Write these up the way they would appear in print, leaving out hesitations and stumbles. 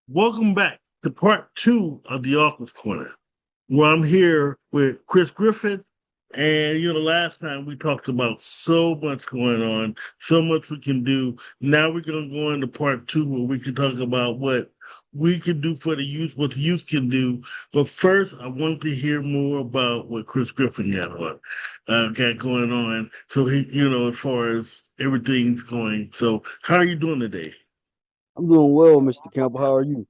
Welcome back to part 2 of the Office Corner, where I'm here with Chris Griffen. And, last time we talked about so much going on, so much we can do. Now we're going to go into part 2 where we can talk about what we can do for the youth, what the youth can do. But first, I want to hear more about what Chris Griffen got going on. So, as far as everything's going. So, how are you doing today? I'm doing well, Mr. Campbell. How are you?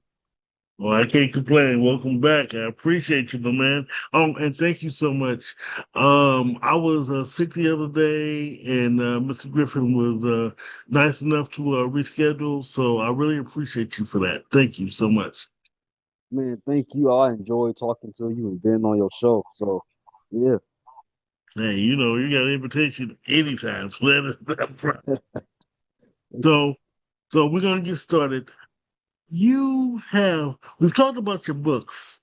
Well, I can't complain. Welcome back. I appreciate you, my man. And thank you so much. I was sick the other day, and Mr. Griffen was nice enough to reschedule. So I really appreciate you for that. Thank you so much. Man, thank you. I enjoy talking to you and being on your show. So, yeah. Hey, you got an invitation anytime. So that is not a problem. So, so we're gonna get started. We've talked about your books.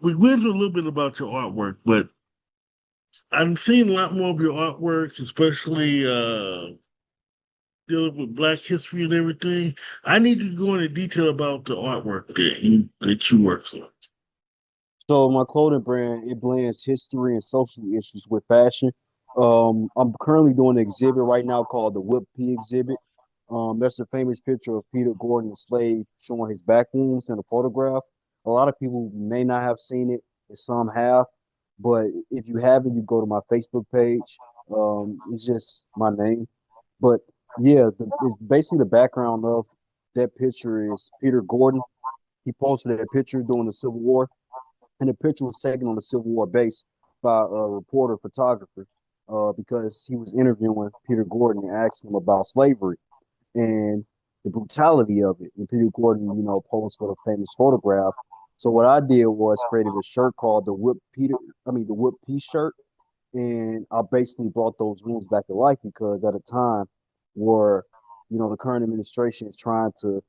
We went into a little bit about your artwork, but I'm seeing a lot more of your artwork, especially dealing with Black history and everything. I need you to go into detail about the artwork that you work on. So my clothing brand, it blends history and social issues with fashion. I'm currently doing an exhibit right now called the Whip P exhibit. That's a famous picture of Peter Gordon, the slave, showing his back wounds in a photograph. A lot of people may not have seen it, and some have. But if you haven't, you go to my Facebook page. It's just my name. But yeah, it's basically the background of that picture is Peter Gordon. He posted that picture during the Civil War, and the picture was taken on the Civil War base by a reporter photographer because he was interviewing Peter Gordon and asking him about slavery and the brutality of it. And Peter Gordon, posed for the famous photograph. So what I did was created a shirt called the Whip P shirt, and I basically brought those wounds back to life because at a time where the current administration is trying to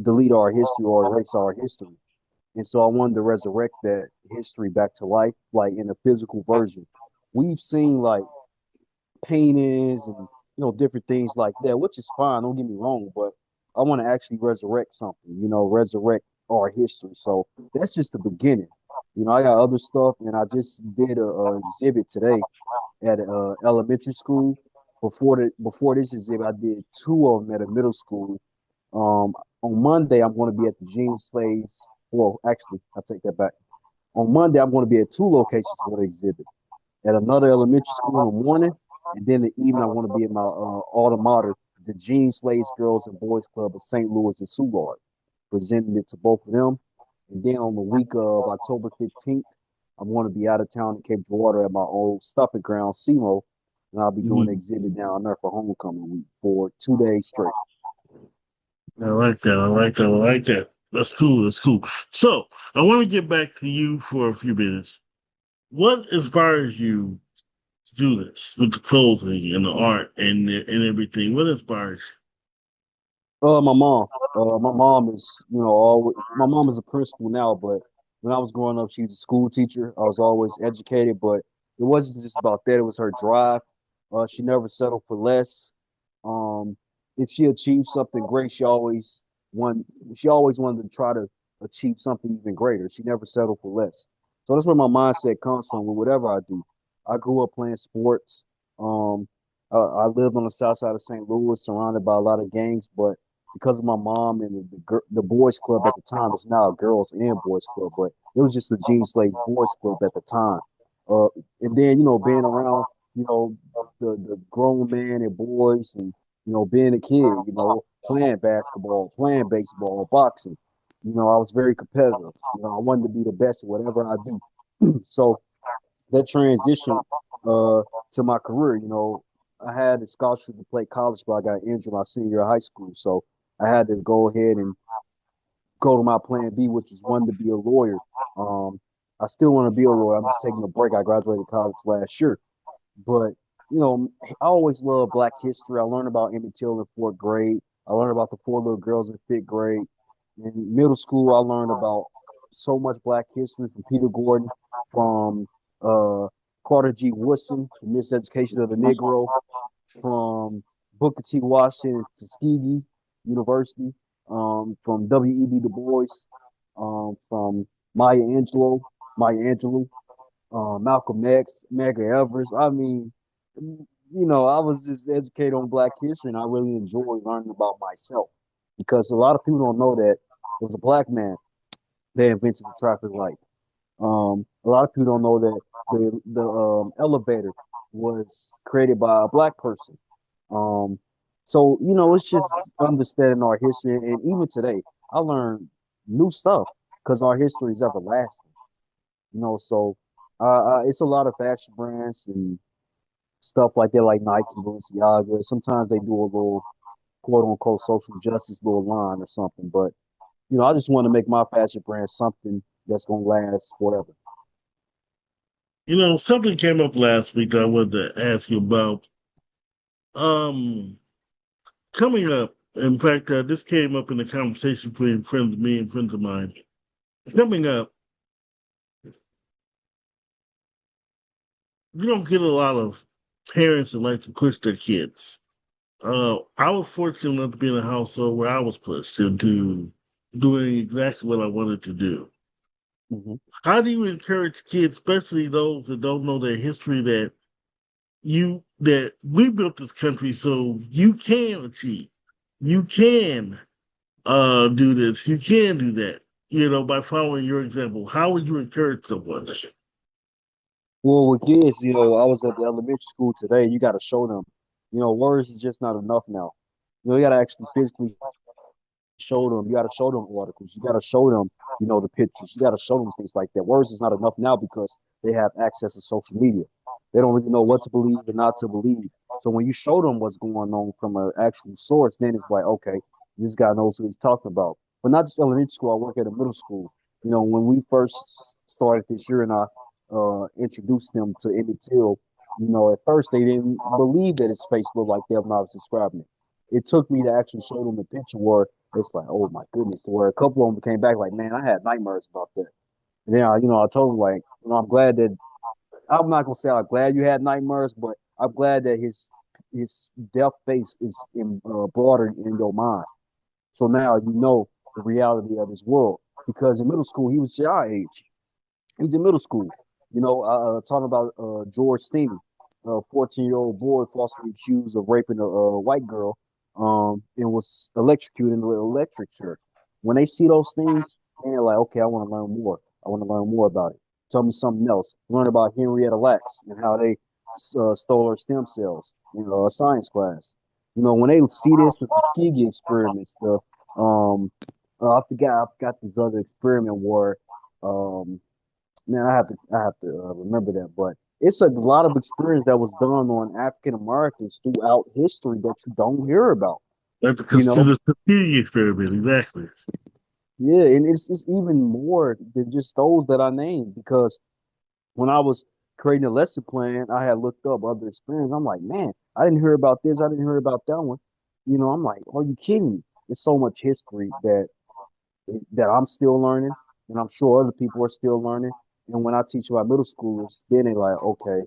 delete our history or erase our history, and so I wanted to resurrect that history back to life, like in a physical version. We've seen like paintings and different things like that, which is fine. Don't get me wrong, but I want to actually resurrect something. Resurrect our history. So that's just the beginning. I got other stuff, and I just did a exhibit today at elementary school. Before this exhibit, I did two of them at a middle school. On Monday, I'm going to be at the Gene Slaves. Well, actually, I take that back. On Monday, I'm going to be at two locations for the exhibit. At another elementary school in the morning, and then the evening, I want to be at my alma mater, the Gene Slaves Girls and Boys Club of St. Louis and Soulard, presenting it to both of them. And then on the week of October 15th, I want to be out of town in Cape Girardeau at my old stopping ground, SEMO, and I'll be doing an exhibit down there for homecoming week for 2 days straight. I like that. I like that. I like that. That's cool. That's cool. So I want to get back to you for a few minutes. What inspires you to do this with the clothing and the art and everything? What inspires My mom. My mom is, always, my mom is a principal now, but when I was growing up, she was a school teacher. I was always educated, but it wasn't just about that. It was her drive. She never settled for less. Um, if she achieved something great, won. She always wanted to try to achieve something even greater. She never settled for less. So that's where my mindset comes from with whatever I do. I grew up playing sports. Um, I lived on the south side of St. Louis, surrounded by a lot of gangs, but because of my mom and the boys club at the time, it's now a girls and boys club, but it was just the Gene Slade's boys club at the time. Uh, and then being around the grown men and boys, and being a kid, playing basketball, playing baseball, boxing. I was very competitive. I wanted to be the best at whatever I do. So that transition uh, to my career, I had a scholarship to play college, but I got injured my senior year of high school. So I had to go ahead and go to my plan B, which is one to be a lawyer. Um, I still want to be a lawyer. I'm just taking a break. I graduated college last year, but I always loved Black history. I learned about Emmett Till in fourth grade. I learned about the four little girls in fifth grade. In middle school, I learned about so much Black history from Peter Gordon, from uh, Carter G. Woodson, from Miseducation of the Negro, from Booker T. Washington, Tuskegee University, from W.E.B. Du Bois, from Maya Angelou, Malcolm X, Medgar Evers. I mean, I was just educated on Black history, and I really enjoy learning about myself because a lot of people don't know that it was a Black man that invented the traffic light. A lot of people don't know that the elevator was created by a Black person. Um, so it's just understanding our history, and even today, I learn new stuff because our history is everlasting. So it's a lot of fashion brands and stuff like that, like Nike, Balenciaga. Sometimes they do a little quote unquote social justice little line or something, but I just want to make my fashion brand something that's gonna last forever. Something came up last week that I wanted to ask you about. Um, Coming up, in fact, this came up in the conversation between friends of me and friends of mine. Coming up, you don't get a lot of parents that like to push their kids. I was fortunate enough to be in a household where I was pushed into doing exactly what I wanted to do. Hmm. How do you encourage kids, especially those that don't know their history, that we built this country so you can achieve, you can do this, you can do that, by following your example? How would you encourage someone? Well, with kids, I was at the elementary school today. You got to show them. Words is just not enough now. You got to actually physically show them. You got to show them articles. You got to show them, the pictures. You got to show them things like that. Words is not enough now because they have access to social media. They don't really know what to believe and not to believe. So when you show them what's going on from an actual source, then it's like, okay, this guy knows what he's talking about. But not just elementary school. I work at a middle school. When we first started this year and I introduced them to Emmett Till, at first they didn't believe that his face looked like that when I was describing it. It took me to actually show them the picture where it's like, oh my goodness, where a couple of them came back like, man, I had nightmares about that. And then I told them like, I'm glad that I'm not gonna say I'm glad you had nightmares, but I'm glad that his death face is broader in your mind. So now you know the reality of his world. Because in middle school, he was our age. He was in middle school. Talking about George Steamy, a 14-year-old boy falsely accused of raping a white girl, and was electrocuted in the electric chair. When they see those things, they're like, okay, I want to learn more. I want to learn more about it. Tell me something else. Learn about Henrietta Lacks and how they stole her stem cells in a science class. When they see this, the Tuskegee experiments, I forgot this other experiment where um, man, I have to remember that. But it's a lot of experience that was done on African Americans throughout history that you don't hear about. That's You know, the Tuskegee experiment, exactly. yeah, and it's even more than just those that I named because when I was creating a lesson plan, I had looked up other experience. I'm like, man, I didn't hear about this. I didn't hear about that one. I'm like, are you kidding me? There's so much history that I'm still learning, and I'm sure other people are still learning. And when I teach my middle schoolers, then they like, okay,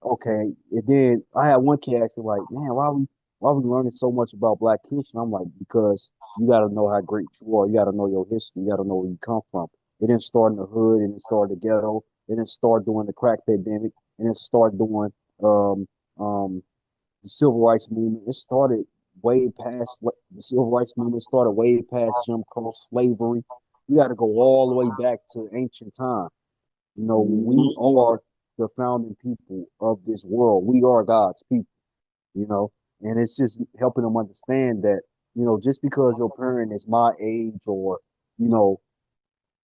okay. And then I had one kid ask me like, man, why we learning so much about Black history? I'm like, because you got to know how great you are. You got to know your history. You got to know where you come from. It didn't start in the hood. It didn't start in the ghetto. It didn't start during the crack pandemic. It didn't start during um, um, the civil rights movement. It started way past the civil rights movement. Started way past Jim Crow, slavery. We got to go all the way back to ancient time. We are the founding people of this world. We are God's people, you know, and it's just helping them understand that, just because your parent is my age or, you know,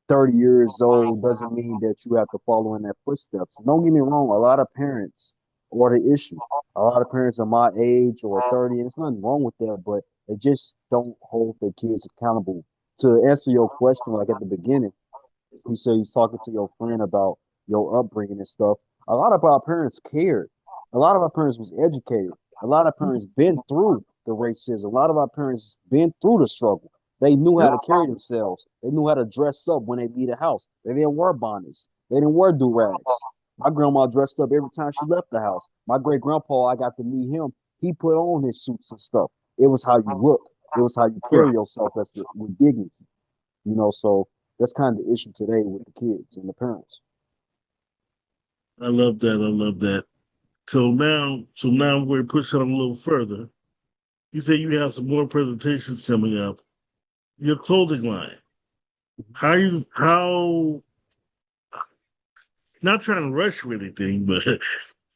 30 years old doesn't mean that you have to follow in their footsteps. Don't get me wrong, a lot of parents are the issue. A lot of parents are my age or 30, and there's nothing wrong with that, but they just don't hold their kids accountable. To answer your question, like at the beginning, you say you're talking to your friend about your upbringing and stuff. A lot of our parents cared. A lot of our parents was educated. A lot of parents been through the racism. A lot of our parents been through the struggle. They knew how to carry themselves. They knew how to dress up when they leave the house. They didn't wear bonnets. They didn't wear do-rags. My grandma dressed up every time she left the house. My great grandpa, I got to meet him. He put on his suits and stuff. It was how you look. It was how you carry Right. yourself with dignity. So that's kind of the issue today with the kids and the parents. I love that. I love that. So now we're pushing on a little further. You say you have some more presentations coming up. Your clothing line. How not trying to rush or anything, but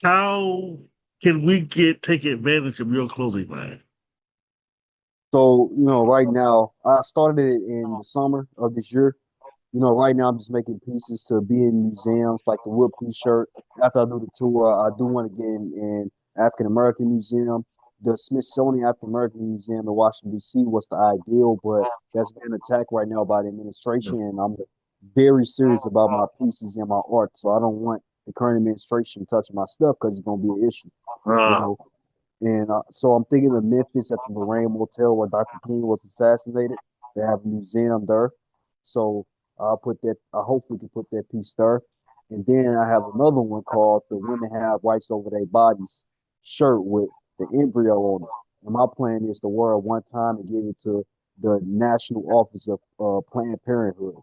how can we take advantage of your clothing line? So, right now, I started it in the summer of this year. Right now I'm just making pieces to be in museums like the Whoop T-shirt. After I do the tour, I do want to get in African American Museum. The Smithsonian African American Museum in Washington, D.C. was the ideal, but that's being attacked right now by the administration, and I'm very serious about my pieces and my art. So I don't want the current administration touching my stuff because it's going to be an issue, you Ah, know. And so I'm thinking of Memphis at the Lorraine Motel where Dr. King was assassinated. They have a museum there. So I'll put that, I hopefully can put that piece there. And then I have another one called The Women Have Rights Over Their Bodies shirt with the embryo on it. And my plan is to wear it one time and give it to the National Office of Planned Parenthood.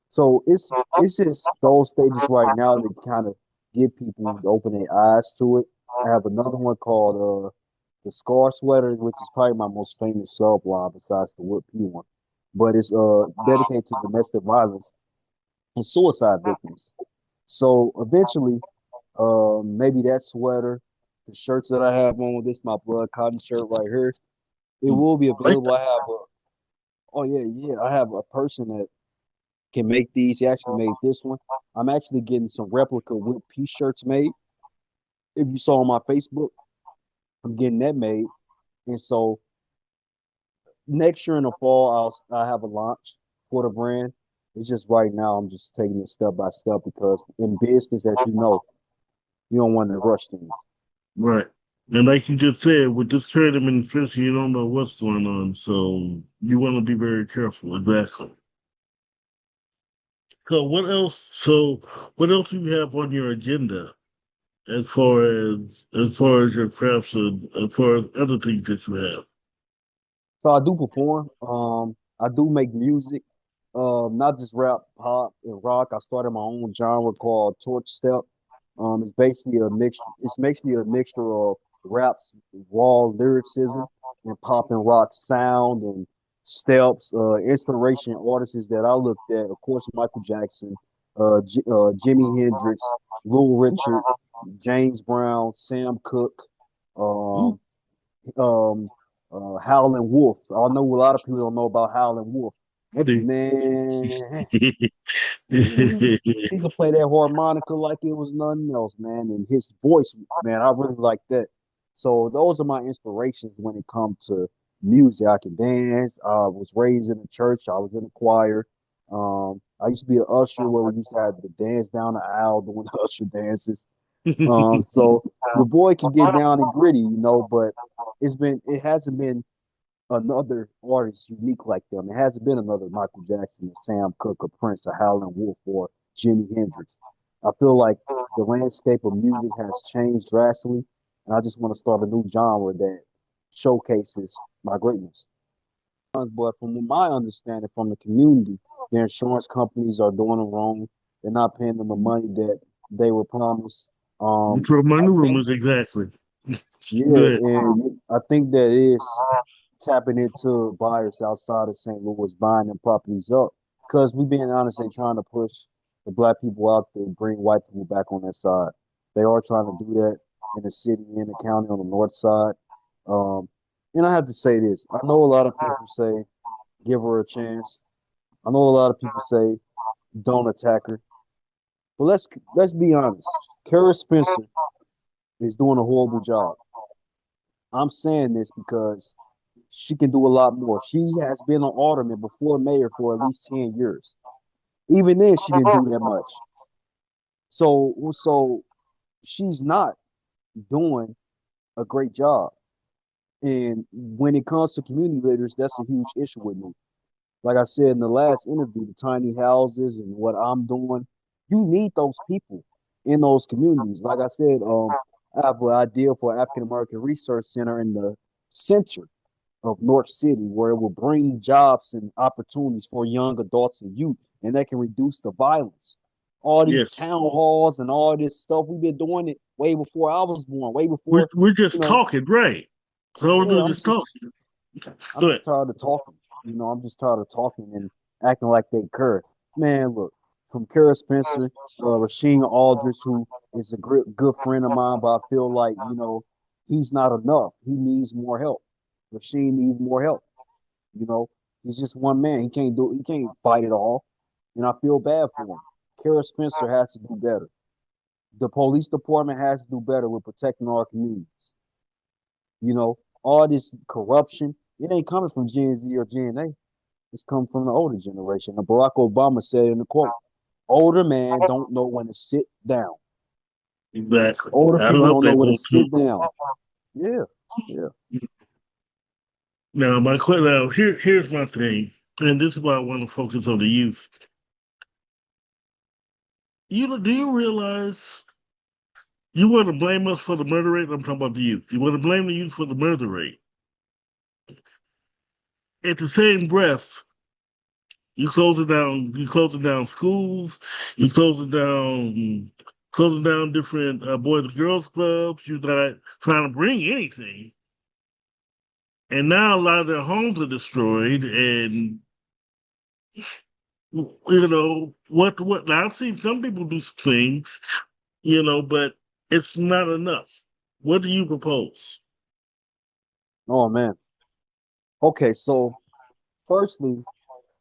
So it's just those stages right now that kind of get people to open their eyes to it. I have another one called the Scar Sweater, which is probably my most famous sub line besides the Whip P one. But it's dedicated to domestic violence and suicide victims. So eventually, maybe that sweater, the shirts that I have on, this my blood cotton shirt right here, it will be like available. Oh yeah, yeah, I have a person that can make these. He actually made this one. I'm actually getting some replica Whip P shirts made. If you saw on my Facebook, I'm getting that made. And so next year in the fall, I have a launch for the brand. It's just right now I'm just taking it step by step because in business, as you know, you don't want to rush things. right. And like you just said, with this current administration, you don't know what's going on, so you want to be very careful. Exactly. So what else do you have on your agenda as far as your crafts and as far as other things that you have? So I do perform. I do make music. Not just rap, pop, and rock. I started my own genre called Torch Step. It's basically a mix. It's basically a mixture of rap's raw lyricism and pop and rock sound and steps. Inspiration artists that I looked at, of course, Michael Jackson, Jimi Hendrix, Little Richard, James Brown, Sam Cooke, Ooh, um, um, Howlin' Wolf. I know a lot of people don't know about Howlin' Wolf. I do. Man, he could play that harmonica like it was nothing else, man. And his voice, man, I really like that. So those are my inspirations when it comes to music. I can dance. I was raised in the church. I was in the choir. I used to be an usher where we used to have to dance down the aisle doing the usher dances. So your boy can get down and gritty, but it hasn't been another artist unique like them. It hasn't been another Michael Jackson, a Sam Cooke, a Prince, a Howlin' Wolf, or Jimi Hendrix. I feel like the landscape of music has changed drastically, and I just want to start a new genre that showcases my greatness. But from my understanding from the community, the insurance companies are doing them wrong. They're not paying them the money that they were promised. For my I new think, rumors, exactly. yeah, Good. and I think that is tapping into buyers outside of St. Louis, buying them properties up. Because we being honest, they trying to push the black people out there, bring white people back on their side. They are trying to do that in the city, in the county, on the north side. Um, and I have to say this: I know a lot of people say give her a chance. I know a lot of people say don't attack her. But let's be honest. Kara Spencer is doing a horrible job. I'm saying this because she can do a lot more. She has been an alderman before mayor for at least 10 years. Even then, she didn't do that much. So she's not doing a great job. And when it comes to community leaders, that's a huge issue with me. Like I said in the last interview, the tiny houses and what I'm doing, you need those people in those communities. Like I said, I have an idea for an African American Research Center in the center of North City where it will bring jobs and opportunities for young adults and youth, and that can reduce the violence. All these Yes. town halls and all this stuff, we've been doing it way before I was born, way We're before, we're you just know, talking, right? So all we're yeah, doing is talking. I'm Good. just tired of talking. I'm just tired of talking and acting like they care. Man, look, from Kara Spencer, Rasheem Aldridge, who is a good friend of mine, but I feel like, he's not enough. He needs more help. Rasheem needs more help. You know, he's just one man. He can't fight it all. And I feel bad for him. Kara Spencer has to do better. The police department has to do better with protecting our communities. All this corruption, it ain't coming from Gen Z or Gen A. It's coming from the older generation. And Barack Obama said in the quote, older man don't know when to sit down. Exactly. Older I people love don't know that when to quote too. sit down. Yeah, yeah. Now, my question now here's my thing, and this is why I want to focus on the youth. Do you realize you want to blame us for the murder rate? I'm talking about the youth. You want to blame the youth for the murder rate. At the same breath, you closing down schools, you closing down different boys and girls clubs. You're not trying to bring anything, and now a lot of their homes are destroyed. And what? Now I've seen some people do things, but it's not enough. What do you propose? Oh man. Okay, so firstly,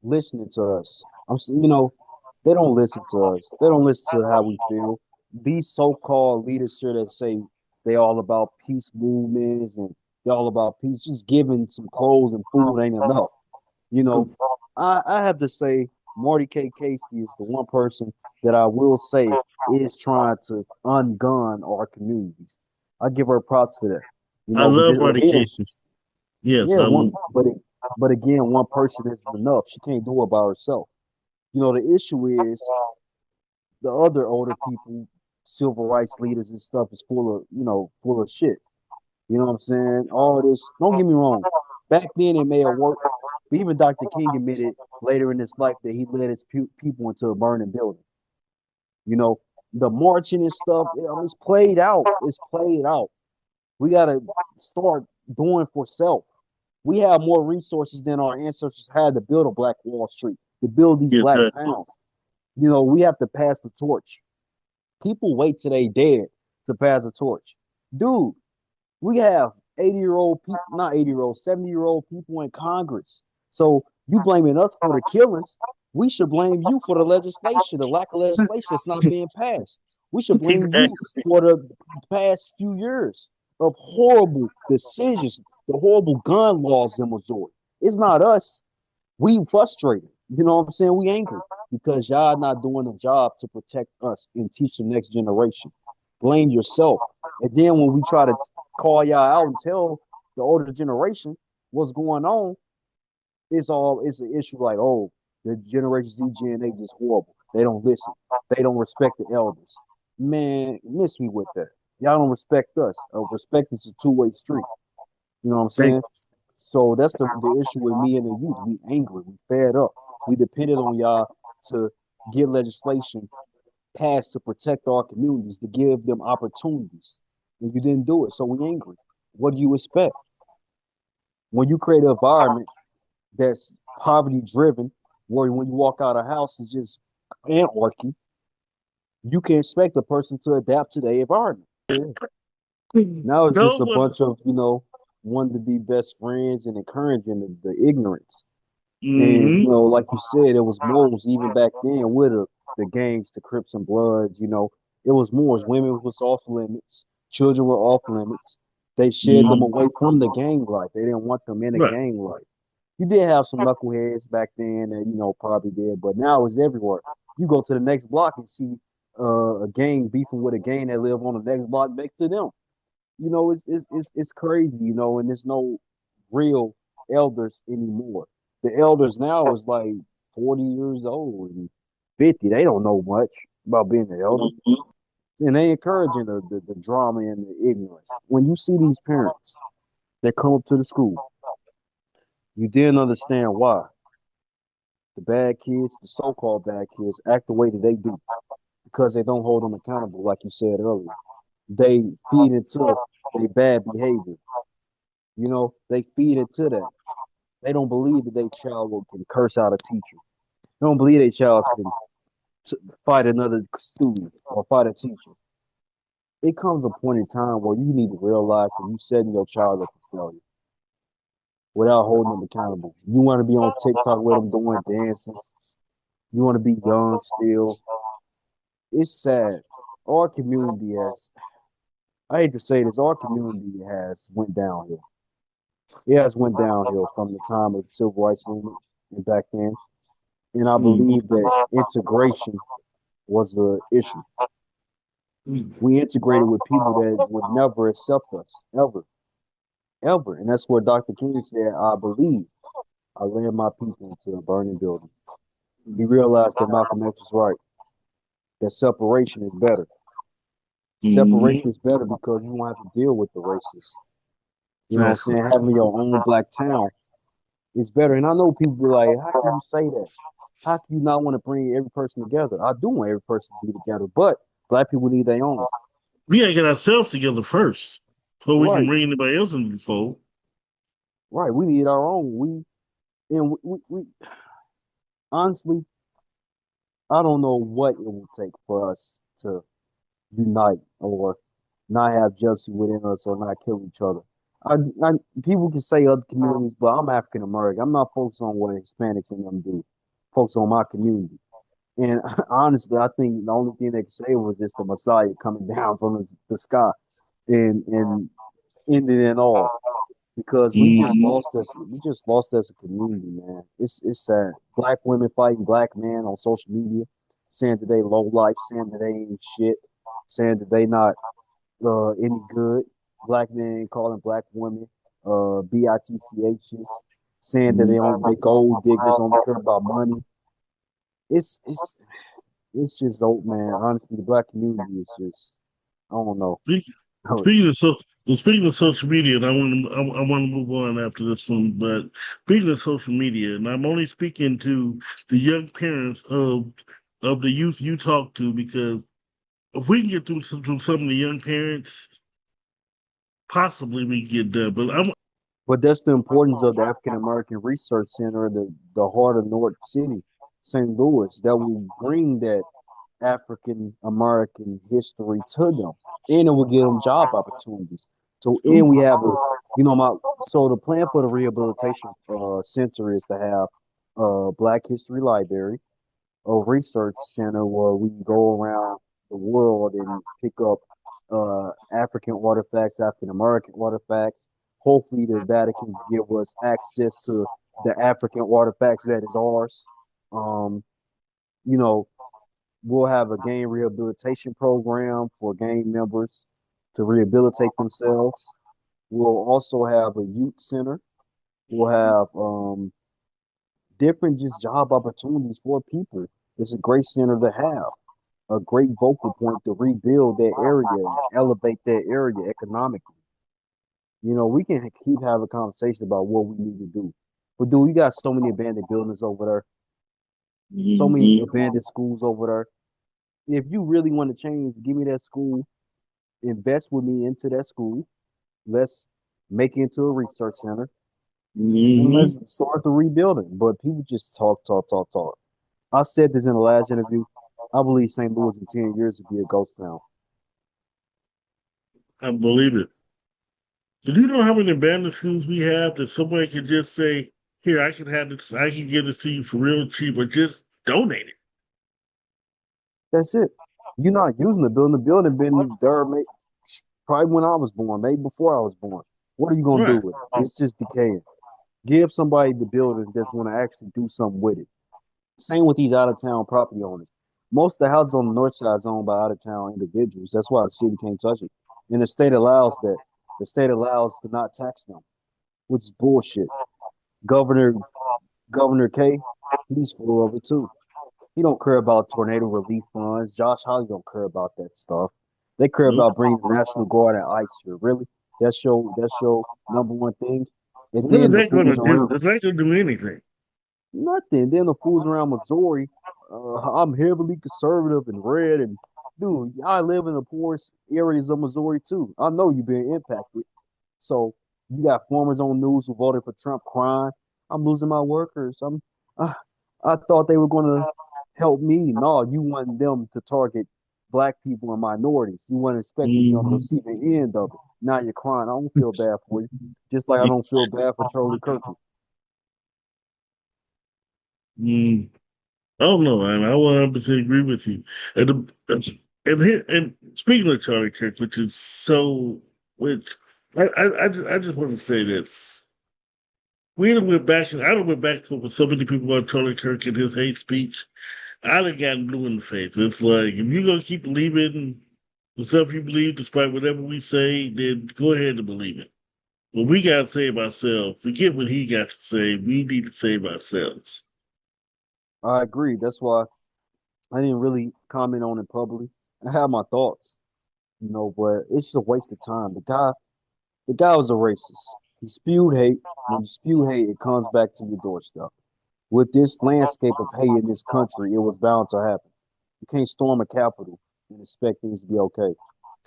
listening to us. They don't listen to us. They don't listen to how we feel. These so-called leaders here that say they all about peace movements and they all about peace, just giving some clothes and food ain't enough. You know, I have to say Marty K. Casey is the one person that I will say is trying to ungun our communities. I give her props for that. I But love then Marty again, Casey. Yes, yeah, but again, one person isn't enough. She can't do it by herself. The issue is the other older people, civil rights leaders and stuff is full of shit. You know what I'm saying? All this, don't get me wrong. Back then it may have worked, but even Dr. King admitted later in his life that he led his people into a burning building. You know, the marching and stuff, it's played out. It's played out. We got to start doing for self. We have more resources than our ancestors had to build a Black Wall Street, to build these yes, black towns. We have to pass the torch. People wait till they dead to pass the torch. Dude, we have 80-year-old people, not 80-year-old, 70-year-old people in Congress. So you blaming us for the killings. We should blame you for the legislation, the lack of legislation that's not being passed. We should blame you exactly. for the past few years of horrible decisions, the horrible gun laws in Missouri. It's not us. We frustrated. You know what I'm saying? We angry because y'all not doing a job to protect us and teach the next generation. Blame yourself. And then when we try to call y'all out and tell the older generation what's going on, it's an issue like, oh, the Generation Z Gen they just horrible. They don't listen. They don't respect the elders. Man, miss me with that. Y'all don't respect us. Respect is a two-way street. You know what I'm Thank saying? So that's the issue with me and the youth. We angry. We fed up. We depended on y'all to get legislation passed to protect our communities, to give them opportunities. And you didn't do it. So we angry. What do you expect? When you create an environment that's poverty driven, where when you walk out of the house it's just anarchy, you can expect a person to adapt to the environment. you. Now it's No just a one. bunch of, wanting to be best friends and encouraging the ignorance. And Mm-hmm. like you said, it was moles even back then with the gangs, the Crips and Bloods. It was more. Women was off limits, children were off limits. They shed them Mm-hmm. away from the gang life. They didn't want them in a Right. gang life. You did have some knuckleheads back then that probably did, but now it's everywhere. You go to the next block and see a gang beefing with a gang that live on the next block next to them. It's crazy, and there's no real elders anymore. The elders now is like 40 years old and 50. They don't know much about being the elder. And they encouraging the drama and the ignorance. When you see these parents that come up to the school, you then understand why the bad kids, the so-called bad kids, act the way that they do because they don't hold them accountable, like you said earlier. They feed into their bad behavior. They feed into that. They don't believe that their child can curse out a teacher. They don't believe their child can fight another student or fight a teacher. It comes a point in time where you need to realize that you setting your child up for failure without holding them accountable. You want to be on TikTok with them doing dances. You want to be young still. It's sad. Our community has, I hate to say this, our community has went downhill. It has went downhill from the time of the civil rights movement and back then. And I believe that integration was a issue. We integrated with people that would never accept us, ever, ever. And that's where Dr. King said, I believe I led my people to a burning building. He realized that Malcolm X was right, that separation is better. Mm-hmm. Separation is better because you won't have to deal with the racists. You know what I'm Exactly. saying? Having your own black town is better. And I know people be like, how can you say that? How can you not want to bring every person together? I do want every person to be together, but black people need their own. We gotta get ourselves together first before we can Right, bring anybody else into the fold. right. We need our own. We honestly, I don't know what it will take for us to unite or not have jealousy within us or not kill each other. I, I People can say other communities, but I'm African American. I'm not focused on what Hispanics and them do. Focus on my community. And honestly, I think the only thing they could say was just the Messiah coming down from the sky and ending it all because Mm-hmm. we just lost as a community, man. It's sad. Black women fighting black men on social media, saying that they low life, saying that they ain't shit, saying that they not any good. Black men calling black women bitchs, saying that they gold diggers, only care about money. It's it's it's just old, man. Honestly, the black community is just I don't know. Speaking, speaking of so, well, speaking of social media, and I want to move on after this one. But speaking of social media, and I'm only speaking to the young parents of the youth you talk to, because if we can get through some of the young parents, possibly we can get done. But I'm But that's the importance of the African American Research Center, the heart of North City, St. Louis, that will bring that African American history to them, and it will give them job opportunities. So, and we have so the plan for the rehabilitation center is to have a Black History Library, a research center where we go around the world and pick up African artifacts, African American artifacts. Hopefully, the Vatican give us access to the African artifacts that is ours. Um, you know, We'll have a gang rehabilitation program for gang members to rehabilitate themselves. We'll also have a youth center. We'll have different just job opportunities for people. It's a great center to have, a great vocal point to rebuild that area and elevate that area economically. We can keep having conversation about what we need to do. But dude, you got so many abandoned buildings over there, so many Hmm. abandoned schools over there. If you really want to change, give me that school, invest with me into that school. Let's make it into a research center and Hmm. let's start the rebuilding. But people just talk, talk, talk, talk. I said this in the last interview. I believe St. Louis in 10 years will be a ghost town. I believe it. Do you know how many abandoned schools we have that somebody can just say, "Here, I can have this. I can give this to you for real cheap, or just donate it." That's it. You're not using the building. The building been there probably when I was born, maybe before I was born. What are you gonna do Right. with it? It's just decaying. Give somebody the building that's gonna actually do something with it. Same with these out of town property owners. Most of the houses on the north side is owned by out of town individuals. That's why the city can't touch it. And the state allows that. The state allows to not tax them, which is bullshit. Governor Governor K, he's full of it too. He don't care about tornado relief funds. Josh Hawley don't care about that stuff. They care Nope. about bringing the National Guard and ICE here. Really, that's your number one thing. And What is then the that going to fools do? around That's not going to do anything. nothing. Then the fools around Missouri. I'm heavily conservative and red. And dude, I live in the poorest areas of Missouri too. I know you've been impacted. So you got farmers on the news who voted for Trump crying, "I'm losing my workers. Uh, I thought they were going to help me." No, you want them to target black people and minorities. You want to expect to be on the Hmm. receiving end of it. Now you're crying. I don't feel bad for you. Just like I don't feel bad for Charlie Kirk. Mm. I don't know, man. I 100% agree with you. And speaking of Charlie Kirk, which I just want to say this. We done went back, I done went back with so many people about Charlie Kirk and his hate speech. I done got blue in the face. It's like, if you're going to keep believing the stuff you believe, despite whatever we say, then go ahead and believe it. But we got to save ourselves. Forget what he got to say. We need to save ourselves. I agree. That's why I didn't really comment on it publicly. I have my thoughts, but it's just a waste of time. The guy was a racist. He spewed hate. When you spew hate, it comes back to your doorstep. With this landscape of hate in this country, it was bound to happen. You can't storm a capital and expect things to be okay. You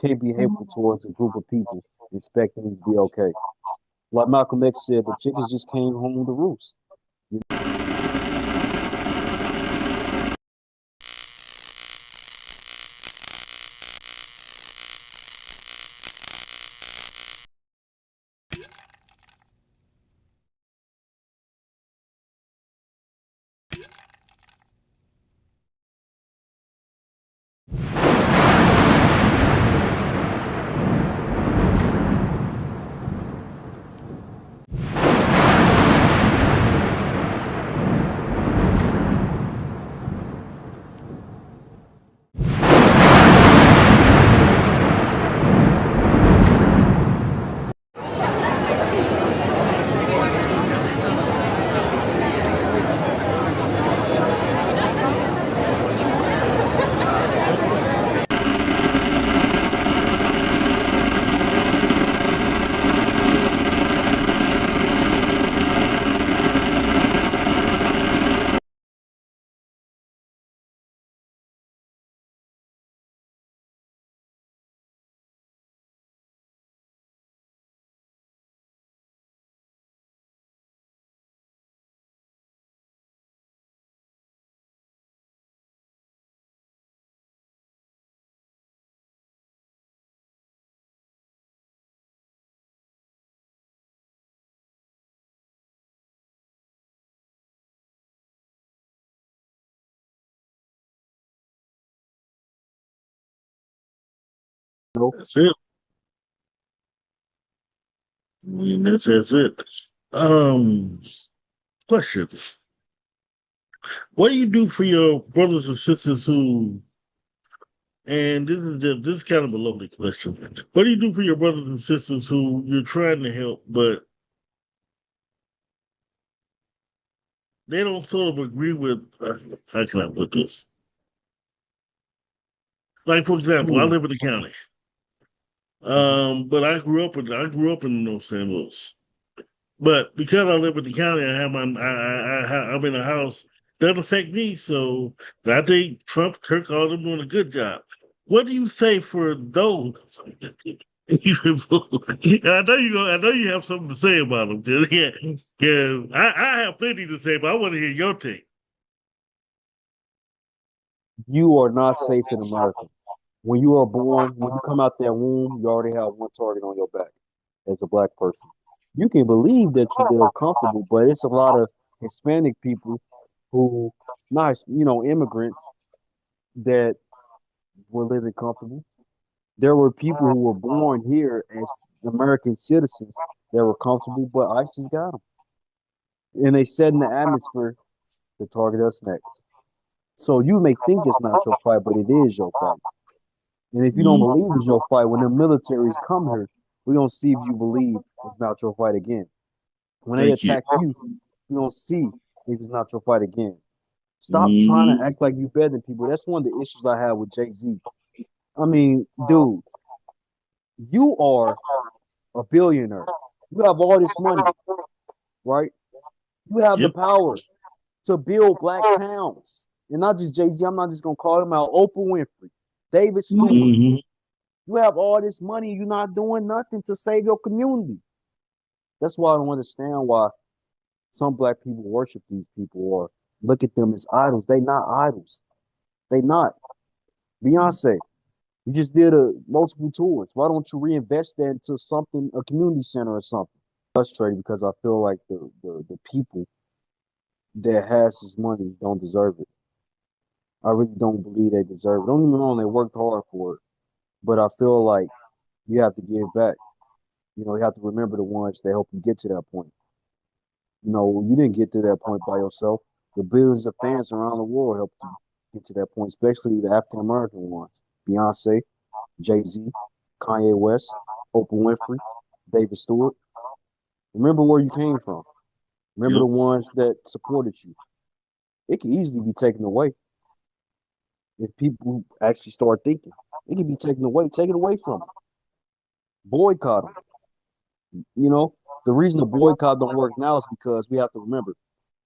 can't be hateful towards a group of people and expect things to be okay. Like Malcolm X said, the chickens just came home to roost. You know? That's it. I mean, that's it. Um, Question. What do you do for your brothers and sisters who And this is kind of a lovely question. What do you do for your brothers and sisters who you're trying to help, but they don't sort of agree with? How can I put this? Like for example, I Hmm. live in the county, but I grew up in North St. Louis. But because I live in the county, I'm in a house that affect me. So I think Trump, Kirk, all them doing a good job. What do you say for those? I know you have something to say about them. Yeah, yeah. I have plenty to say, but I want to hear your take. You are not safe in America. When you are born, when you come out that womb, you already have one target on your back as a black person. You can believe that you live comfortable, but it's a lot of Hispanic people who, nice, immigrants that were living comfortable. There were people who were born here as American citizens that were comfortable, but ISIS got them. And they set in the atmosphere to target us next. So you may think it's not your fight, but it is your fight. And if you don't Mm, believe it's your fight, when the militaries come here, we're gonna see if you believe it's not your fight again. When they thank you. attack you, we're gonna see if it's not your fight again. Stop trying to Mm, act like you better than people. That's one of the issues I have with Jay-Z. I mean, dude, you are a billionaire. You have all this money, right? You have the yep. power to build black towns. And not just Jay-Z, I'm not just gonna call him out. Oprah Winfrey, David Stewart. Hmm. You have all this money, you're not doing nothing to save your community. That's why I don't understand why some black people worship these people or look at them as idols. They not idols. They not. Beyonce, you just did a multiple tours. Why don't you reinvest that into something, a community center or something? Frustrated because I feel like the people that has this money don't deserve it. I really don't believe they deserve it. Don't even know they worked hard for it. But I feel like you have to give back. You have to remember the ones that help you get to that point. You didn't get to that point by yourself. The billions of fans around the world helped you get to that point, especially the African American ones. Beyonce, Jay-Z, Kanye West, Oprah Winfrey, David Stewart. Remember where you came from. Remember Yep. the ones that supported you. It can easily be taken away if people actually start thinking. It can be taken away. Take it away from them. Boycott them. The reason the boycott don't work now is because we have to remember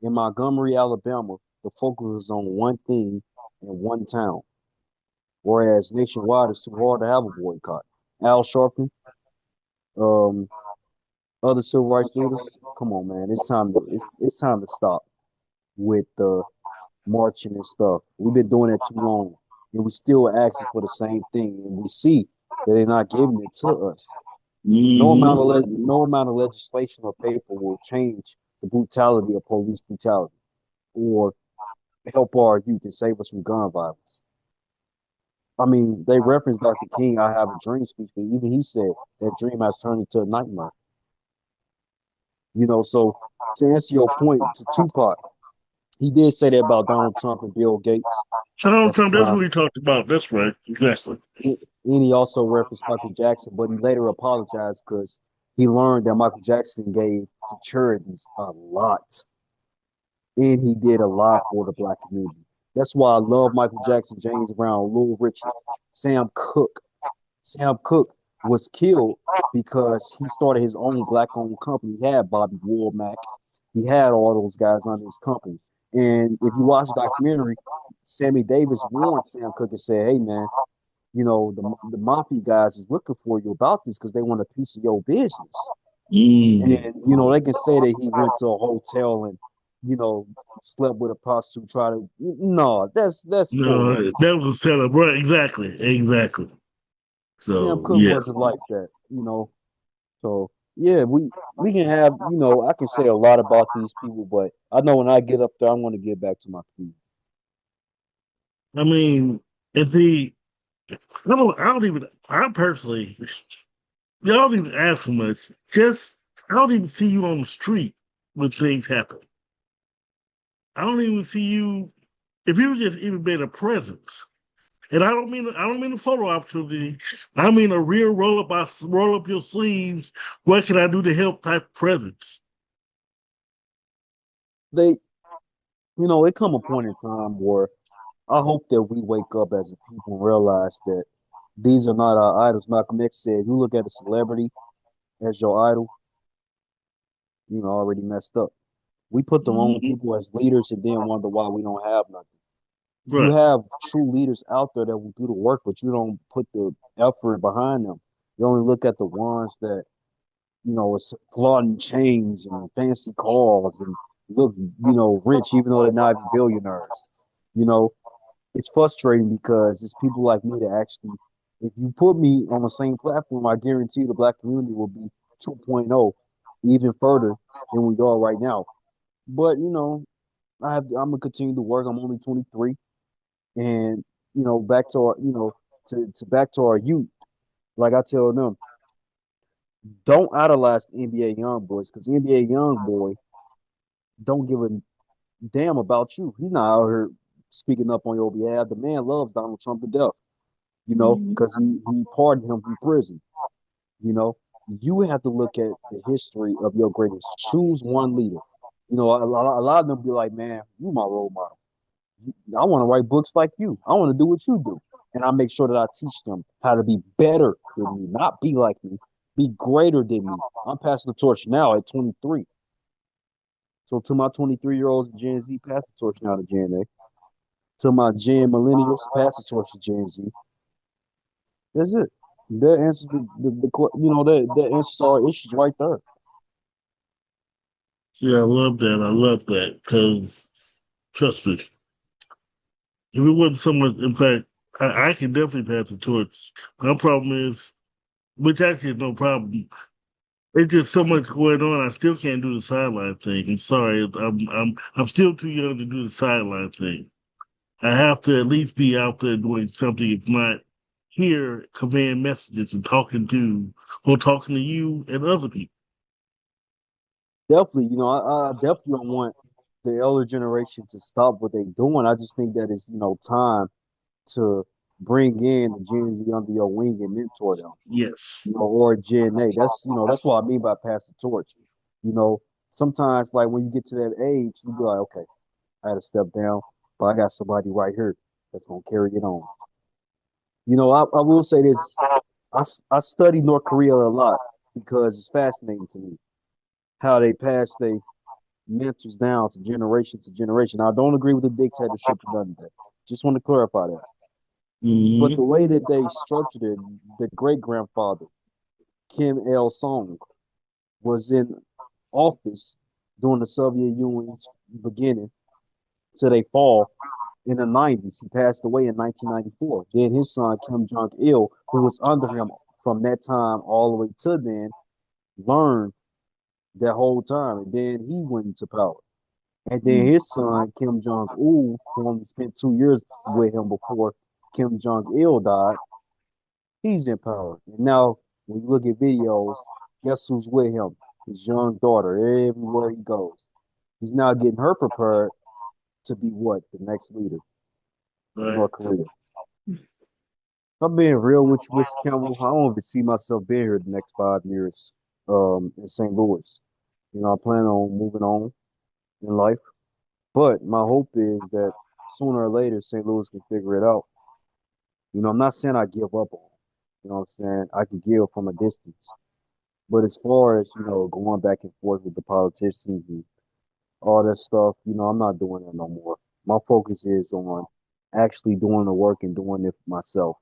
in Montgomery, Alabama, the focus was on one thing in one town, whereas nationwide it's too hard to have a boycott. Al Sharpton, um, other civil rights leaders, come on, man, it's time to stop with the marching and stuff. We've been doing it too long, and we still asking for the same thing, and we see that they're not giving it to us. Hmm. No amount of legislation or paper will change the brutality of police brutality or help our youth and save us from gun violence. I mean, they referenced Dr. King, I have a dream speech, but even he said that dream has turned into a nightmare. So to answer your point to Tupac, he did say that about Donald Trump and Bill Gates Donald at the Trump, that's time. what we talked about. That's right. Exactly. And he also referenced Michael Jackson, but he later apologized because he learned that Michael Jackson gave to charities a lot. And he did a lot for the black community. That's why I love Michael Jackson, James Brown, Little Richard, Sam Cooke. Sam Cooke was killed because he started his own black-owned company. He had Bobby Womack. He had all those guys under his company. And if you watch the documentary, Sammy Davis warned Sam Cooke and said, "Hey, man, the mafia guys is looking for you about this because they want a piece of your business." Mm. And they can say that he went to a hotel and you know slept with a prostitute. Try to no, that's No, bullshit. that was a setup. Right. Exactly. Exactly. Sam So, Cooke yes. wasn't like that. So yeah, we can have I can say a lot about these people, but I know when I get up there, I'm going to get back to my community. I mean, if I don't even, I personally, y'all don't even ask so much. Just, I don't even see you on the street when things happen. I don't even see you, if you just even been a presence. And I don't mean a photo opportunity. I mean a real roll up your sleeves. What can I do to help type of presence? They, it come a point in time where I hope that we wake up as a people and realize that these are not our idols. Malcolm X said, "You look at a celebrity as your idol, already messed up." We put the wrong Mhm. people as leaders and then wonder why we don't have nothing. You Right. have true leaders out there that will do the work, but you don't put the effort behind them. You only look at the ones that, is flaunting chains and fancy cars and look, rich, even though they're not even billionaires. You know, it's frustrating because it's people like me that actually, if you put me on the same platform, I guarantee the black community will be 2.0 even further than we are right now. But, I'm gonna continue to work. I'm only 23, and back to our, to back to our youth. Like I tell them, don't idolize the NBA young boys because the NBA young boy don't give a damn about you. He's not out here speaking up on your behalf. The man loves Donald Trump to death, because he pardoned him from prison. You know, you have to look at the history of your greatest. Choose one leader. A lot of them be like, man, you my role model. I want to write books like you. I want to do what you do. And I make sure that I teach them how to be better than me, not be like me, be greater than me. I'm passing the torch now at 23. So to my 23-year-olds Gen Z, pass the torch now to Gen A. To my Gen millennials, pass the torch to Gen Z. That's it. That answers that answers our issues right there. Yeah, I love that. I love that because trust me, if it wasn't someone, in fact, I can definitely pass the torch. My problem is, which actually is no problem. It's just so much going on. I still can't do the sideline thing. I'm sorry. I'm still too young to do the sideline thing. I have to at least be out there doing something, if not here, conveying messages and talking to you and other people. Definitely, I definitely don't want the elder generation to stop what they're doing. I just think that it's, time to bring in the Gen Z under your wing and mentor them, Yes. or Gen A. That's what I mean by pass the torch. You know, Sometimes like when you get to that age, you be like, okay, I had to step down, but I got somebody right here that's gonna carry it on. I will say this. I study North Korea a lot because it's fascinating to me how they pass their mentors down to generation to generation. I don't agree with the dictatorship or none of that. Just want to clarify that. But Hmm. the way that they structured it, the great grandfather, Kim Il Sung, was in office during the Soviet Union's beginning to their fall in the 90s. He passed away in 1994. Then his son, Kim Jong il, who was under him from that time all the way to then, learned that whole time. And then he went into power. And then his son, Kim Jong Un, who only spent 2 years with him before Kim Jong il died, he's in power. And now, when you look at videos, guess who's with him? His young daughter, everywhere he goes. He's now getting her prepared to be what? The next leader of Right. North Korea. I'm being real with you, Mr. Campbell. I don't even see myself being here the next 5 years in St. Louis. I plan on moving on in life. But my hope is that sooner or later, St. Louis can figure it out. I'm not saying I give up on them. You know what I'm saying? I can give from a distance. But as far as, going back and forth with the politicians and all that stuff, I'm not doing that no more. My focus is on actually doing the work and doing it for myself.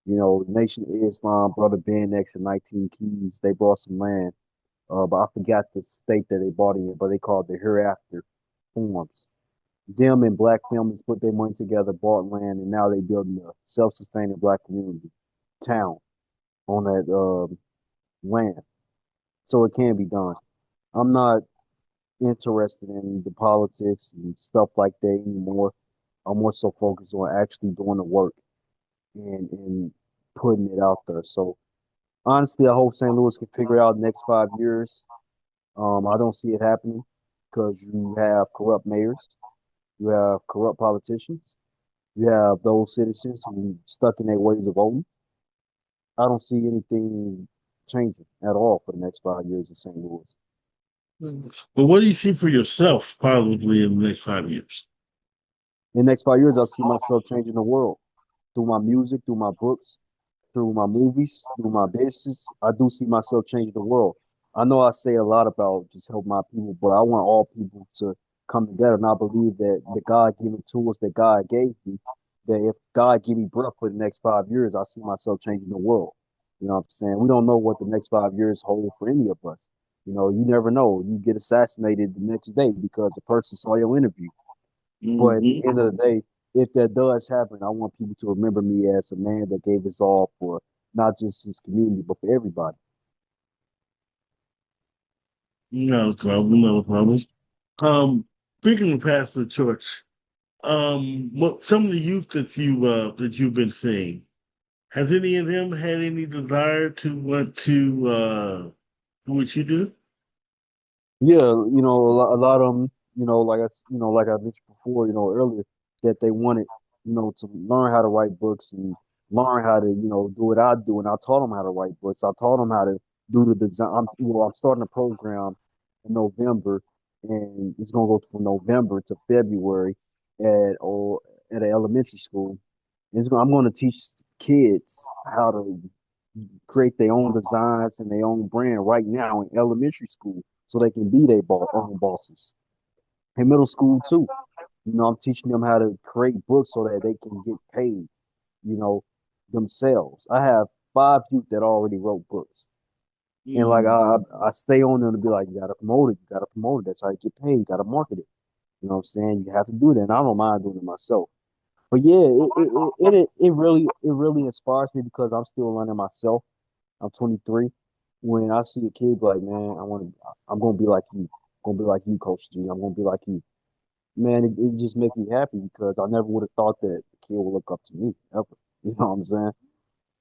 Nation of Islam, Brother Ben X and 19 Keys, they bought some land. But I forgot the state that they bought it in, but they called it the Hereafter Farms. Them and black families put their money together, bought land, and now they building a self-sustaining black community town on that land. So it can be done. I'm not interested in the politics and stuff like that anymore. I'm more so focused on actually doing the work and putting it out there. So honestly, I hope St. Louis can figure it out in the next 5 years. I don't see it happening because you have corrupt mayors, you have corrupt politicians, You have those citizens who stuck in their ways of voting. I don't see anything changing at all for the next 5 years in St. Louis. But what do you see for yourself positively in the next 5 years? In the next 5 years, I see myself changing the world through my music, through my books, through my movies, through my business. I do see myself changing the world. I know I say a lot about just help my people, but I want all people to come together. And I believe that the God given tools that God gave me, that if God give me breath for the next 5 years, I see myself changing the world. You know what I'm saying? We don't know what the next 5 years hold for any of us. You never know. You get assassinated the next day because a person saw your interview. But at the Hmm. end of the day, if that does happen, I want people to remember me as a man that gave his all for not just his community, but for everybody. No problem, no problem. Um, Speaking of Pastor Church, what some of the youth that you've been seeing, has any of them had any desire to want to do what you do? Yeah, a lot of them, like I mentioned before, earlier, that they wanted, to learn how to write books and learn how to, do what I do. And I taught them how to write books. I taught them how to do the design. I'm starting a program in November, and it's gonna go from November to February at an elementary school. I'm going to teach kids how to create their own designs and their own brand right now in elementary school so they can be their own bosses. In middle school too, I'm teaching them how to create books so that they can get paid, you know, themselves. I have 5 youth that already wrote books. And like Mm. I stay on them to be like, you gotta promote it, you gotta promote it. That's how you get paid, you gotta market it. You know what I'm saying? You have to do that. And I don't mind doing it myself. But yeah, it really inspires me because I'm still learning myself. I'm 23. When I see a kid like, man, I'm gonna be like you. I'm gonna be like you, Coach G. I'm gonna be like you. Man, it just makes me happy because I never would have thought that the kid would look up to me ever. You know what I'm saying?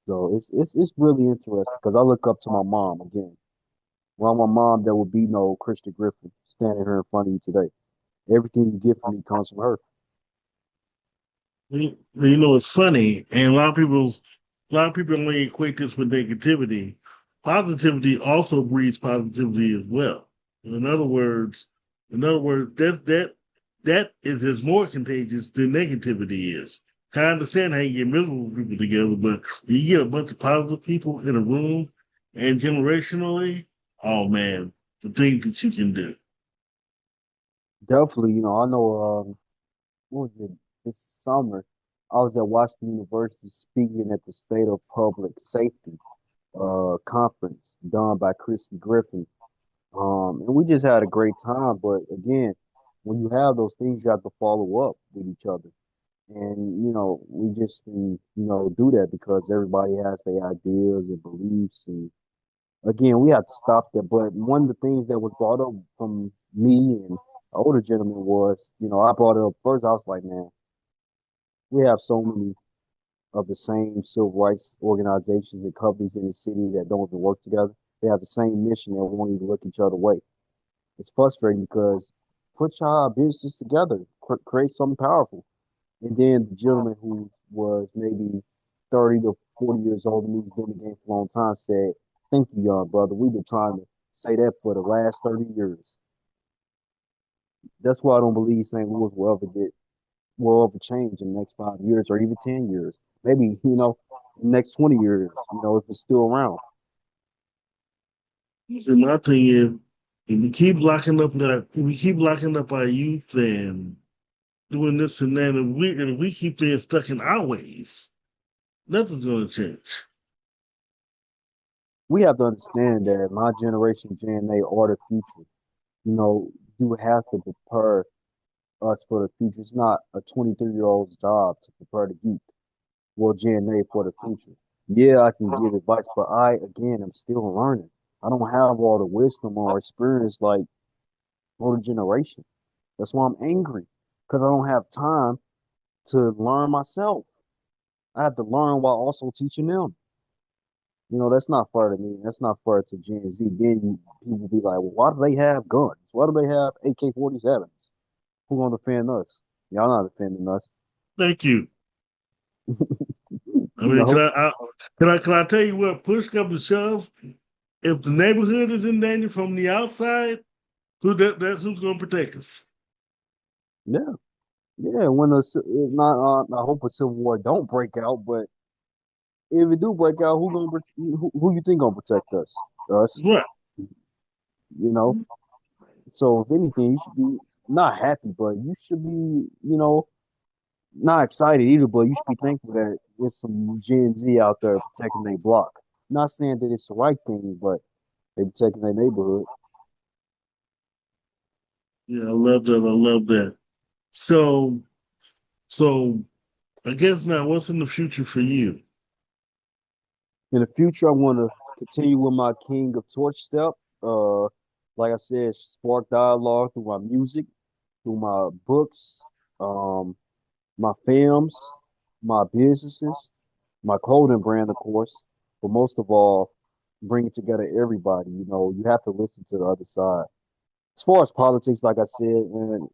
So it's really interesting because I look up to my mom again. Well, my mom, there would be no Christian Griffin standing here in front of you today. Everything you get from me comes from her. It's funny, and a lot of people only equate this with negativity. Positivity also breeds positivity as well. In other words, that is as more contagious than negativity is. I understand how you get miserable people together, but you get a bunch of positive people in a room, and generationally, oh man, the things that you can do. Definitely, I know. What was it? This summer, I was at Washington University speaking at the State of Public Safety conference done by Chris Griffen. And we just had a great time. But again, when you have those things, you have to follow up with each other. And, we just, do that because everybody has their ideas and beliefs. And again, we have to stop that. But one of the things that was brought up from me and an older gentleman was, I brought it up first. I was like, man, we have so many of the same civil rights organizations and companies in the city that don't even work together. They have the same mission and won't even look each other way. It's frustrating because put your business together, create something powerful. And then the gentleman who was maybe 30 to 40 years old and he's been in the game for a long time said, thank you, young brother. We've been trying to say that for the last 30 years. That's why I don't believe St. Louis will ever change in the next 5 years or even 10 years. Maybe, next 20 years, if it's still around. And my thing is, if we keep locking up our youth and doing this and that, and we keep being stuck in our ways, nothing's gonna change. We have to understand that my generation, Gen A, are the future. You have to prepare us for the future. It's not a 23-year-old's job to prepare the youth, well, Gen A for the future. Yeah, I can give advice, but again, am still learning. I don't have all the wisdom or experience like older generation. That's why I'm angry because I don't have time to learn myself. I have to learn while also teaching them. That's not fair to me. That's not fair to Gen Z. Then people be like, well, why do they have guns? Why do they have AK-47s? Who gonna defend us? Y'all not defending us. Thank you. I You mean, know, can I tell you what? Push comes to shove. If the neighborhood is in danger from the outside, that's who's going to protect us. yeah, yeah. When a not, I hope a civil war don't break out, but if it do break out, who you think gonna protect us? Us, What? you know. So if anything, you should be not happy, but you should be, not excited either. But you should be thankful that there's some Gen Z out there protecting their block. Not saying that it's the right thing, but they protecting their neighborhood. Yeah, I love that. I love that. So, so I guess now, what's in the future for you? In the future, I want to continue with my King of Torch step. Uh, like I said, spark dialogue through my music, through my books, um, my films, my businesses, my clothing brand, of course. But most of all, bringing together everybody. You have to listen to the other side. As far as politics, like I said, man,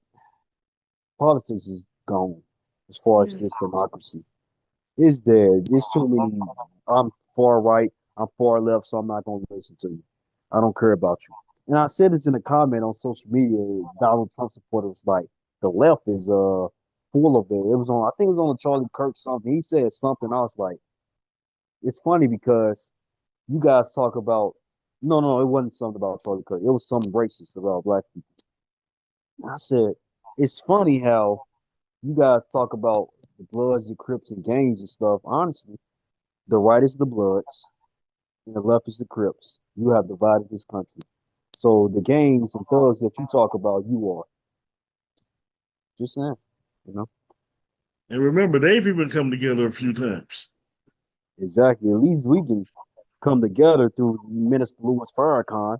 politics is gone. As far as Yeah. this democracy, it's dead. There's too many. I'm far right. I'm far left, so I'm not gonna listen to you. I don't care about you. And I said this in a comment on social media. Donald Trump supporters like the left is full of it. It was on. I think it was on the Charlie Kirk something. He said something. I was like, it's funny because you guys talk about. No, no, it wasn't something about Charlie Kirk. It was something racist about black people. I said, it's funny how you guys talk about the Bloods, the Crips, and gangs and stuff. Honestly, the right is the Bloods and the left is the Crips. You have divided this country. So the gangs and thugs that you talk about, you are. Just saying, you know? And remember, they've even come together a few times. Exactly. At least we can come together through Minister Louis Farrakhan,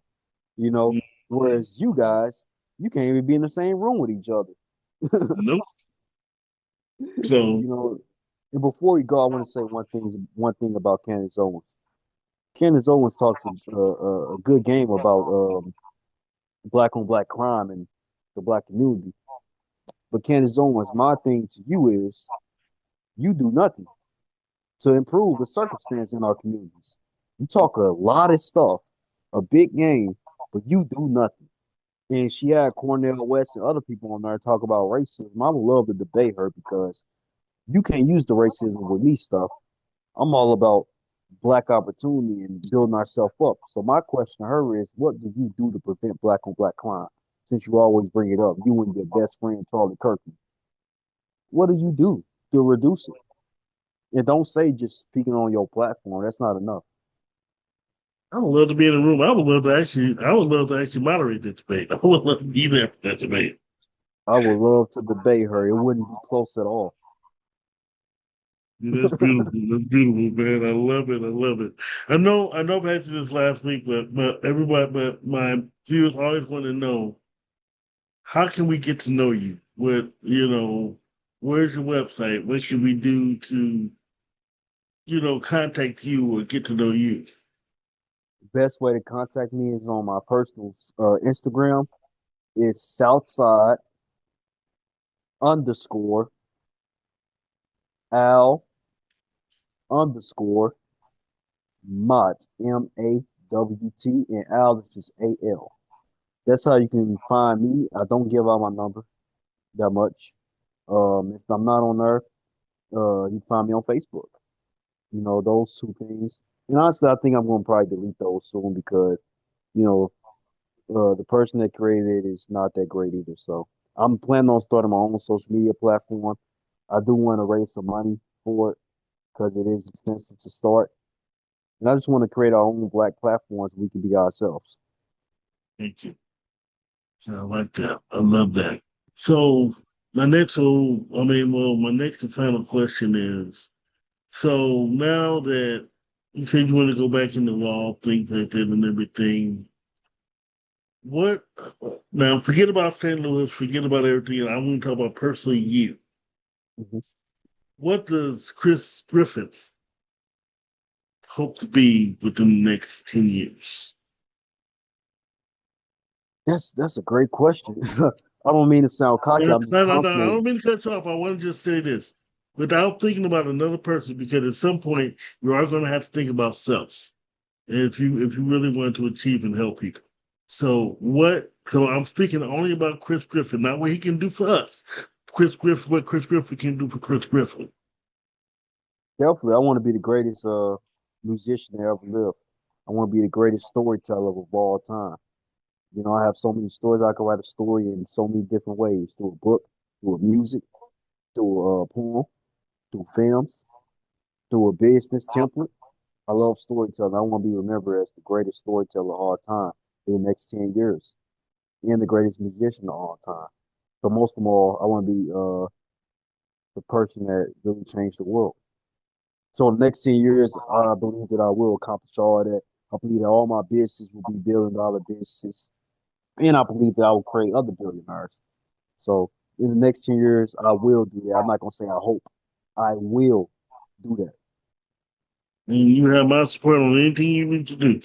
you know, whereas you guys, you can't even be in the same room with each other. Nope. So, You know, and before we go, I want to say one thing about Candace Owens. Candace Owens talks a good game about black on black crime and the black community. But Candace Owens, my thing to you is you do nothing to improve the circumstance in our communities. You talk a lot of stuff, a big game, but you do nothing. And she had Cornell West and other people on there talk about racism. I would love to debate her because you can't use the racism with me stuff. I'm all about black opportunity and building ourselves up. So my question to her is, what do you do to prevent black on black crime? Since you always bring it up, you and your best friend Charlie Kirkman. What do you do to reduce it? And don't say just speaking on your platform. That's not enough. I would love to be in the room. I would love to actually moderate that debate. I would love to be there for that debate. I would love to debate her. It wouldn't be close at all. Yeah, that's beautiful. That's beautiful, man. I love it. I love it. I know I've had you this last week, but my viewers always want to know, how can we get to know you? Where's your website? What should we do to, contact you or get to know you? Best way to contact me is on my personal Instagram. It's Southside underscore Al underscore Mott Mawt, and Al is just AL. That's how you can find me. I don't give out my number that much. If I'm not on there, you can find me on Facebook. Those two things. And honestly, I think I'm going to probably delete those soon because, you know, the person that created it is not that great either. So I'm planning on starting my own social media platform. I do want to raise some money for it because it is expensive to start. And I just want to create our own black platforms so we can be ourselves. Thank you. I like that. I love that. So my next and final question is, so now that you said you want to go back into law, things like that and everything, what now forget about St. Louis, forget about everything, and I want to talk about personally you. Mhm. What does Chris Griffin hope to be within the next 10 years? That's a great question. I don't mean to sound cocky. No, I'm just no, no, no. I confident. don't mean to cut you off. I want to just say this. without thinking about another person, because at some point you are going to have to think about self if you really want to achieve and help people. So what? So I'm speaking only about Chris Griffen, not what he can do for us. Chris Griffin, what Chris Griffin can do for Chris Griffin. Definitely, I want to be the greatest musician that ever lived. I want to be the greatest storyteller of all time. You know, I have so many stories. I can write a story in so many different ways, through a book, through a music, through a poem, through films, through a business template. I love storytelling. I want to be remembered as the greatest storyteller of all time in the next 10 years and the greatest musician of all time. But most of all, I want to be the person that really changed the world. So in the next 10 years, I believe that I will accomplish all that. I believe that all my business will be billion-dollar businesses. And I believe that I will create other billionaires. So in the next 10 years, I will do that. I'm not gonna say I hope. I will do that. And you have my support on anything you need to do.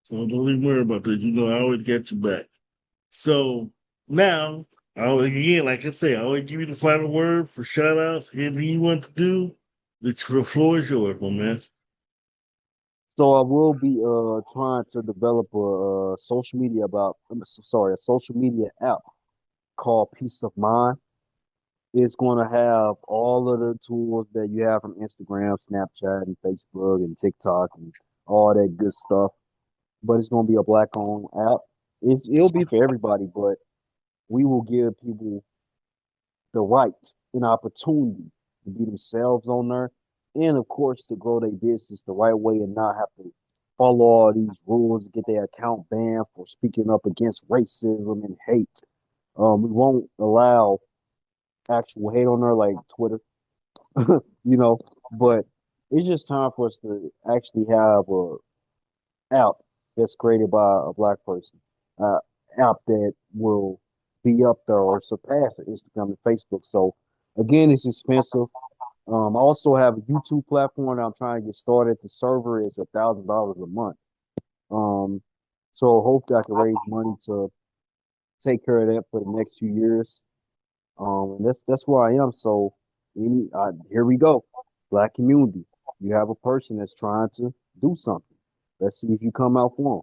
So don't even worry about that. You know I always got your back. So now, again, like I say, I always give you the final word for shout outs. Anything you want to do, the floor is yours, my man. So I will be trying to develop a social media a social media app called Peace of Mind. It's going to have all of the tools that you have from Instagram, Snapchat, and Facebook, and TikTok, and all that good stuff. But it's going to be a black-owned app. It'll be for everybody, but we will give people the right and opportunity to be themselves on there, and of course to grow their business the right way and not have to follow all these rules, get their account banned for speaking up against racism and hate. We won't allow actual hate on there like Twitter, you know, but it's just time for us to actually have a app that's created by a black person, uh, app that will be up there or surpass Instagram and Facebook. So again, it's expensive. I also have a YouTube platform that I'm trying to get started. The server is $1,000 a month. Um, so hopefully I can raise money to take care of that for the next few years. And that's where I am. So here we go. Black community. You have a person that's trying to do something. Let's see if you come out for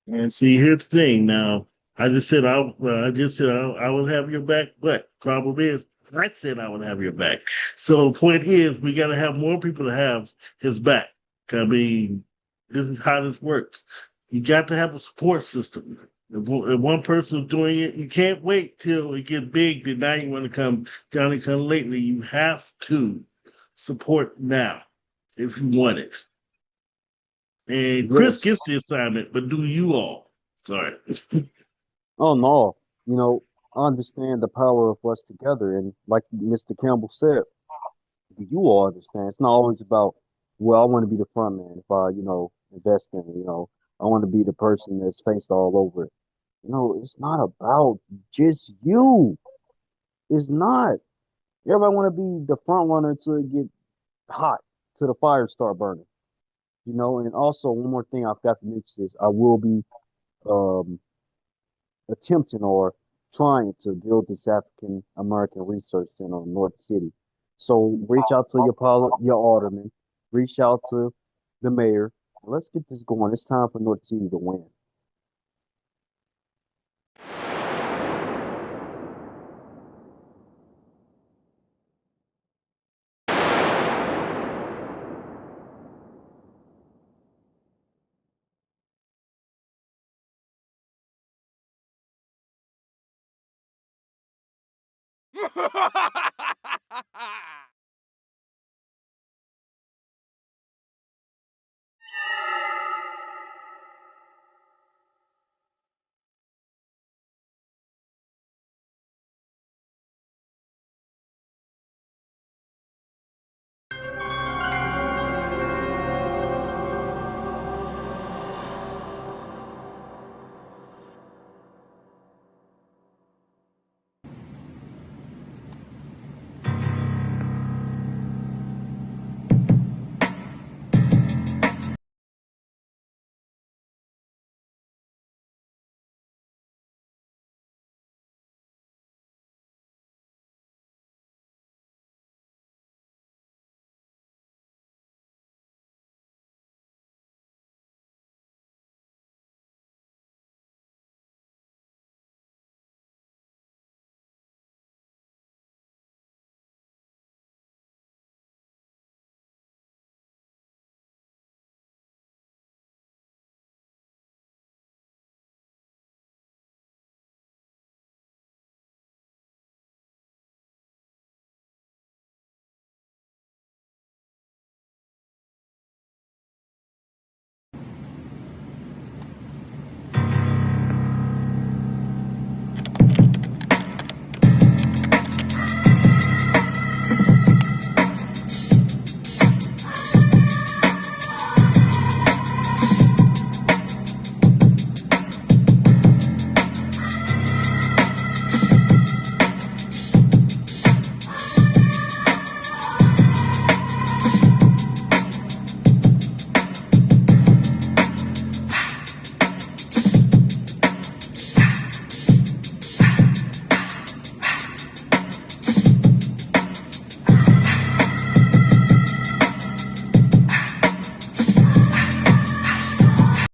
And see, here's the thing. Now, I just said I would have your back, but problem is, I said I would have your back. So the point is, we got to have more people to have his back. I mean, this is how this works. You got to have a support system. If one person's doing it, you can't wait till it gets big. Then now you want to come Johnny come lately. You have to support now if you want it. And them. Chris gets Yes. the assignment, but do you all? Sorry. Oh no. You know, I understand the power of us together. And like Mr. Campbell said, you all understand. It's not always about, well, I want to be the front man if I, invest in it, I want to be the person that's faced all over it. It's not about just you. It's not. Everybody want to be the front runner until it get hot, till the fire start burning. And also one more thing I forgot to mention is I will be um, attempting or trying to build this African American Research Center in North City. So reach out to your alderman, reach out to the mayor. Let's get this going. It's time for North City to win.